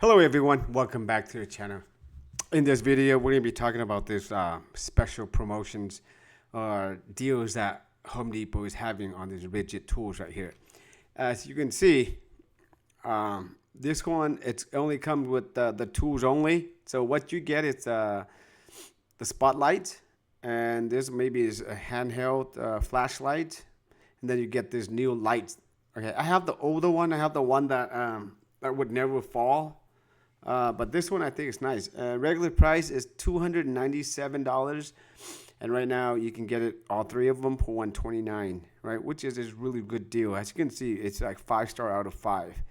Hello everyone, welcome back to the channel. In this video, we're going to be talking about this special promotions or deals that Home Depot is having on these Ridgid tools right here. As you can see, this one, it only comes with the tools only. So what you get is the spotlight, and this maybe is a handheld flashlight, and then you get this new light. Okay, I have the older one. I have the one that would never fall. But this one I think is nice. Regular price is $297, and right now you can get it all three of them for $129, right? Which is a really good deal. As you can see, it's like 5-star out of 5.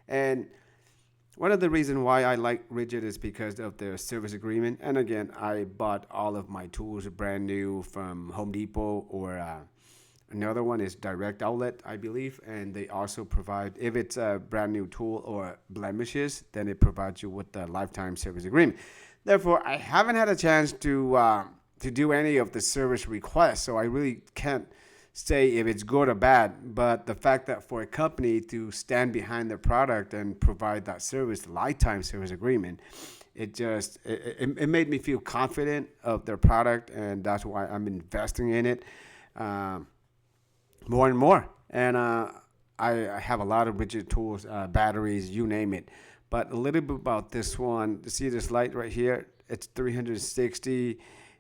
And one of the reasons why I like Ridgid is because of their service agreement. And again, I bought all of my tools brand new from Home Depot, or another one is Direct Outlet, I believe, and they also provide, if it's a brand new tool or blemishes, then it provides you with the lifetime service agreement. Therefore, I haven't had a chance to do any of the service requests, so I really can't say if it's good or bad. But the fact that for a company to stand behind their product and provide that service, lifetime service agreement, it made me feel confident of their product, and that's why I'm investing in it. More and more, and I have a lot of Ridgid tools, batteries, you name it. But a little bit about this one. See this light right here? It's 360,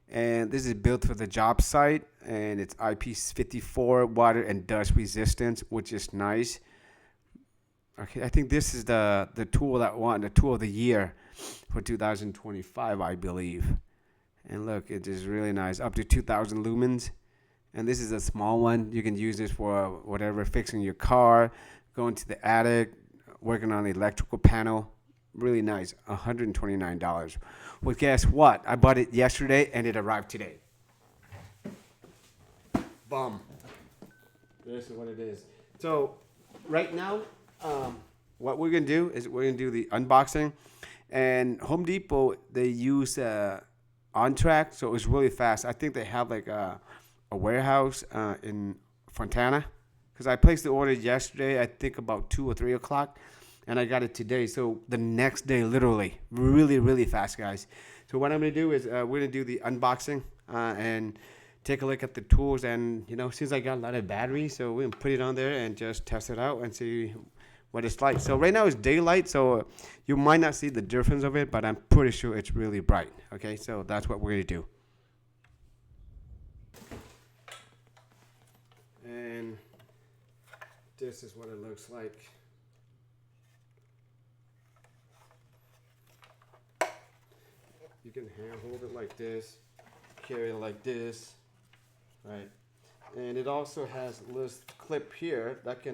and this is built for the job site, and it's IP54 water and dust resistance, which is nice. Okay, I think this is the tool that won the tool of the year for 2025, I believe. And look, it is really nice, up to 2,000 lumens. And this is a small one. You can use this for whatever, fixing your car, going to the attic, working on the electrical panel. Really nice, $129. Well, guess what? I bought it yesterday and it arrived today. Boom. This is what it is. So right now, what we're going to do is we're going to do the unboxing. And Home Depot, they use OnTrack, so it's really fast. I think they have like a warehouse in Fontana, because I placed the order yesterday, I think about 2 or 3 o'clock, and I got it today. So the next day, literally, really fast, guys. So what I'm gonna do is we're gonna do the unboxing and take a look at the tools. And since I got a lot of batteries, so we're gonna put it on there and just test it out and see what it's like. So right now it's daylight, so you might not see the difference of it, but I'm pretty sure it's really bright. Okay, so that's what we're gonna do. And this is what it looks like. You can hand hold it like this, carry it like this, right? And it also has this clip here that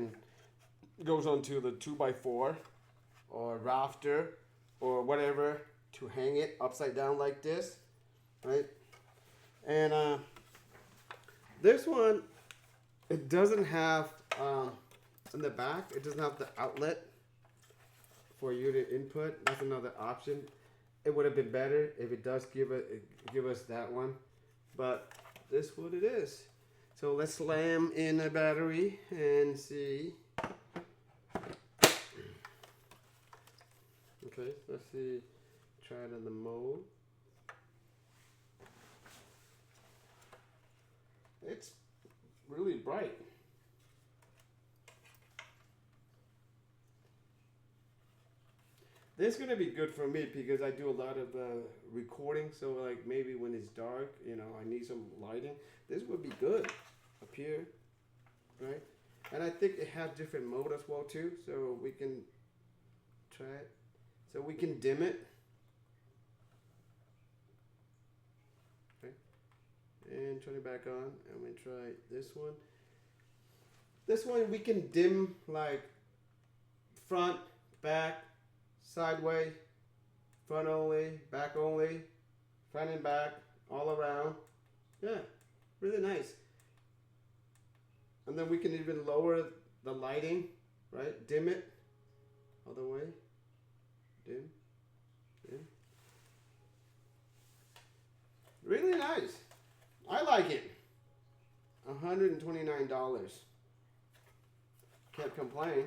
goes onto the 2x4 or rafter or whatever to hang it upside down like this, right? And this one, it doesn't have, in the back, it doesn't have the outlet for you to input. That's another option. It would have been better if it does give us that one. But this is what it is. So let's slam in a battery and see. Okay, let's see. Try it in the mode. It's really bright. This is gonna be good for me because I do a lot of recording. So like maybe when it's dark, I need some lighting. This would be good up here, right? And I think it has different mode as well too. So we can try it. So we can dim it. Okay. And turn it back on, and we try this one. This one we can dim like front, back, sideways, front only, back only, front and back, all around. Yeah, really nice. And then we can even lower the lighting, right? Dim it all the way. Dim, dim. Really nice. I like it. $129. Can't complain,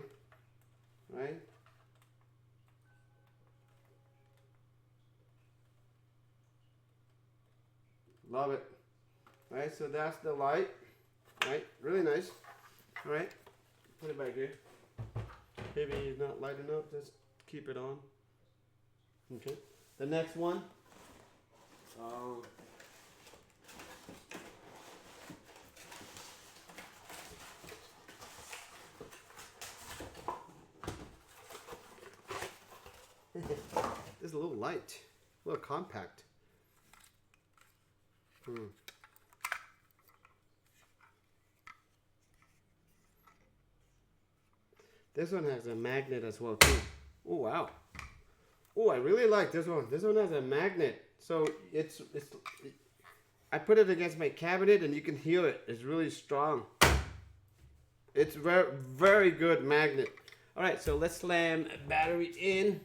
right? Love it. All right, so that's the light. All right, really nice. All right, put it back here. Maybe it's not light enough, just keep it on. Okay, the next one. This is a little light, a little compact. This one has a magnet as well too. Oh wow. Oh, I really like this one. This one has a magnet, so it's. I put it against my cabinet, and you can hear it. It's really strong. It's very good magnet. All right, so let's slam a battery in,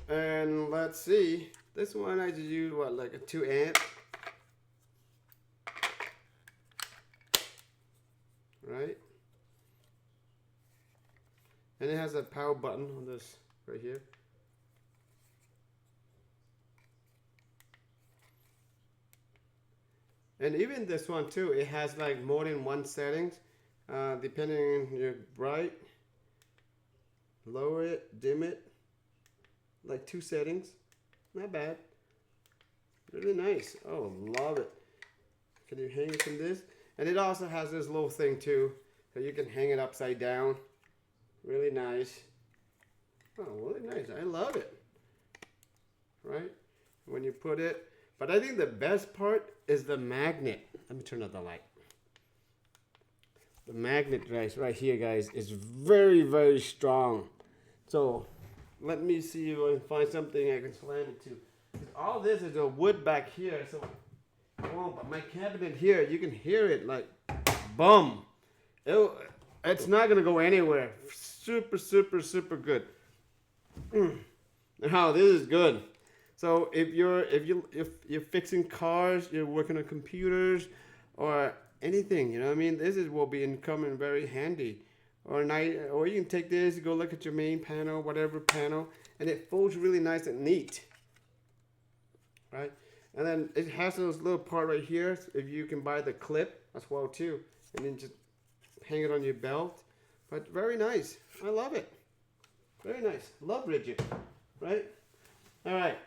and let's see. This one I just use what, like a 2 amp. Right. And it has a power button on this right here. And even this one too, it has like more than one settings, depending on your bright, lower it, dim it, like 2 settings. Not bad. Really nice. Oh, love it. Can you hang it from this? And it also has this little thing too, so you can hang it upside down. Really nice. Oh, really nice. I love it. Right? When you put it. But I think the best part is the magnet. Let me turn on the light. The magnet, guys, right here, guys, is very strong. So let me see if I can find something I can slam it to. All this is a wood back here. So but my cabinet here, you can hear it like boom. It's not gonna go anywhere. Super good. Now this is good. So if you're fixing cars, you're working on computers or anything, you know what I mean, this will be coming very handy. Or you can take this, go look at your main panel, whatever panel, and it folds really nice and neat. Right? And then it has those little part right here. If you can buy the clip as well too, and then just hang it on your belt. But very nice. I love it. Very nice. Love Ridgid. Right? All right.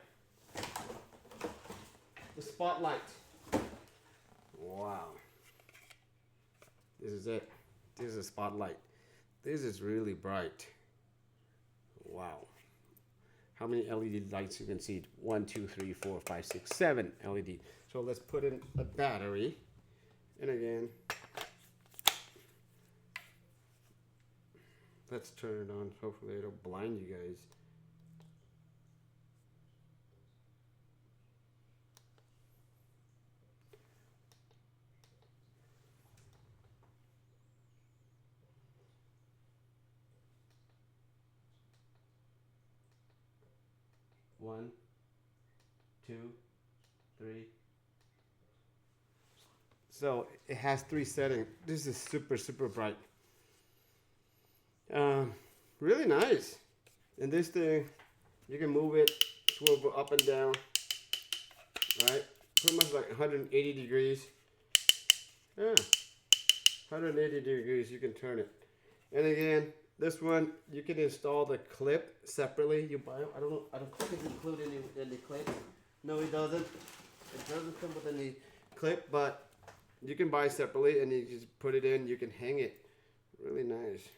The spotlight. Wow. This is it. This is a spotlight. This is really bright. Wow. How many LED lights you can see? 1, 2, 3, 4, 5, 6, 7 LED. So let's put in a battery. And again, let's turn it on. Hopefully it'll blind you guys. One, 2, 3. So it has 3 settings. This is super bright. Really nice. And this thing, you can move it, swivel up and down. Right? Pretty much like 180 degrees. Yeah. 180 degrees, you can turn it. And again, this one, you can install the clip separately. You buy it. I don't think it's included in the clip. No, it doesn't. It doesn't come with any clip, but you can buy separately and you just put it in. You can hang it. Really nice.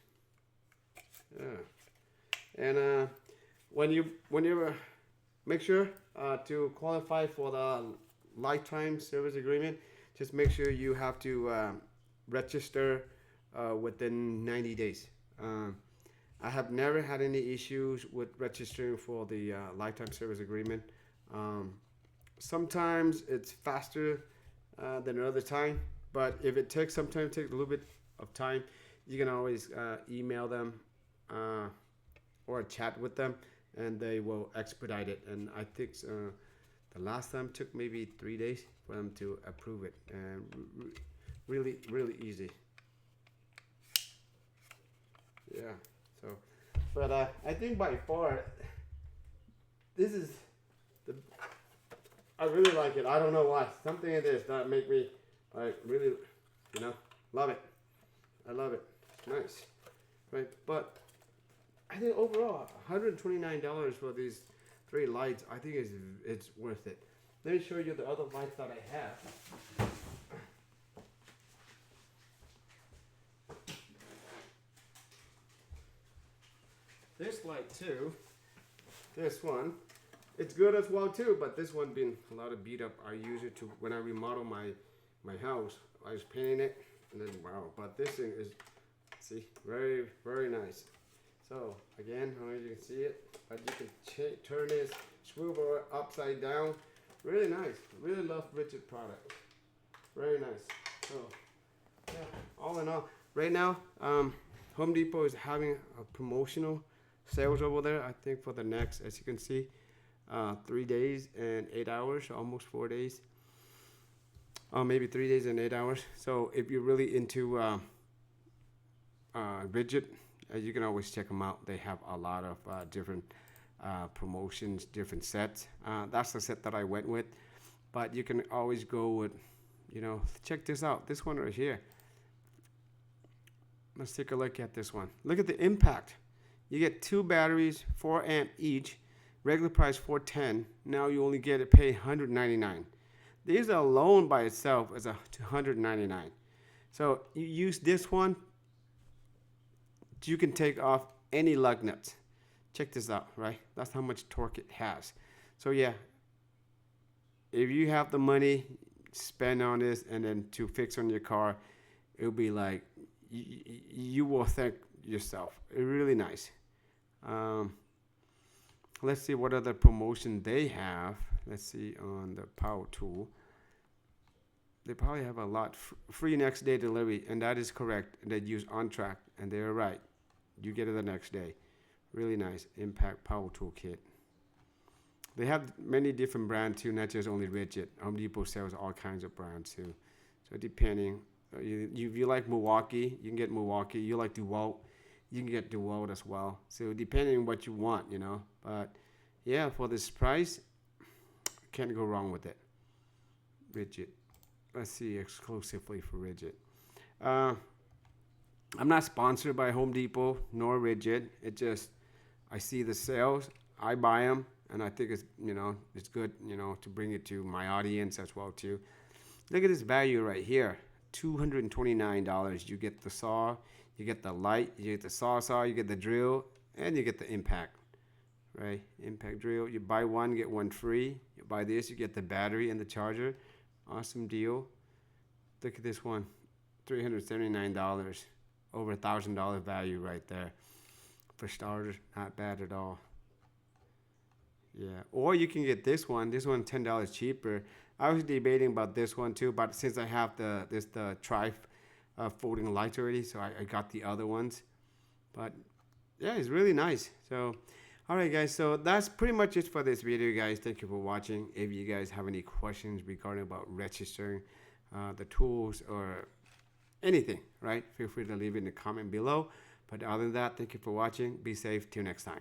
Yeah. And when you make sure to qualify for the lifetime service agreement, just make sure you have to register within 90 days. I have never had any issues with registering for the lifetime service agreement. Sometimes it's faster than another time, but if it takes a little bit of time, you can always email them or chat with them, and they will expedite it. And I think the last time took maybe 3 days for them to approve it, and really easy. Yeah. So, but I think by far, this is I really like it. I don't know why. Something in this that make me like really, love it. I love it. Nice, right? But I think overall, $129 for these 3 lights, I think it's worth it. Let me show you the other lights that I have. This light too, this one, it's good as well too, but this one been a lot of beat up. I use it to, when I remodel my house, I was painting it, and then wow, but this thing is, see, very, very nice. So again, I don't know if you can see it, but you can turn this, swivel it upside down. Really nice. Really love Ridgid product. Very nice. So yeah, all in all, right now, Home Depot is having a promotional sales over there. I think for the next, as you can see, 3 days and 8 hours, almost 4 days. Maybe 3 days and 8 hours. So if you're really into Ridgid, you can always check them out. They have a lot of different promotions, different sets. That's the set that I went with, but you can always go with, check this out. This one right here. Let's take a look at this one. Look at the impact. You get 2 batteries, 4 amp each. Regular price $410. Now you only get it pay $199. These alone by itself is $199. So you use this one, you can take off any lug nuts. Check this out, right? That's how much torque it has. So yeah, if you have the money, spend on this, and then to fix on your car, it'll be like, you will thank yourself. It's really nice. Let's see what other promotion they have. Let's see on the power tool. They probably have a lot. Free next day delivery, and that is correct. They use on track, and they're right. You get it the next day. Really nice impact power tool kit. They have many different brands too, not just only Ridgid. Home Depot sells all kinds of brands too. So depending, if you like Milwaukee, you can get Milwaukee. You like DeWalt, you can get DeWalt as well. So depending on what you want, But yeah, for this price, can't go wrong with it. Ridgid. Let's see, exclusively for Ridgid. I'm not sponsored by Home Depot nor Ridgid. It just, I see the sales, I buy them, and I think it's, it's good, to bring it to my audience as well too. Look at this value right here, $229. You get the saw, you get the light, you get the saw, you get the drill, and you get the impact, right? Impact drill. You buy one, get one free. You buy this, you get the battery and the charger. Awesome deal. Look at this one, $379. Over $1,000 value right there. For starters, not bad at all. Yeah, or you can get this one. This one $10 cheaper. I was debating about this one too, but since I have the folding lights already, so I got the other ones. But yeah, it's really nice. So, all right, guys. So that's pretty much it for this video, guys. Thank you for watching. If you guys have any questions regarding about registering the tools or anything, right? Feel free to leave it in the comment below. But other than that, thank you for watching. Be safe. Till next time.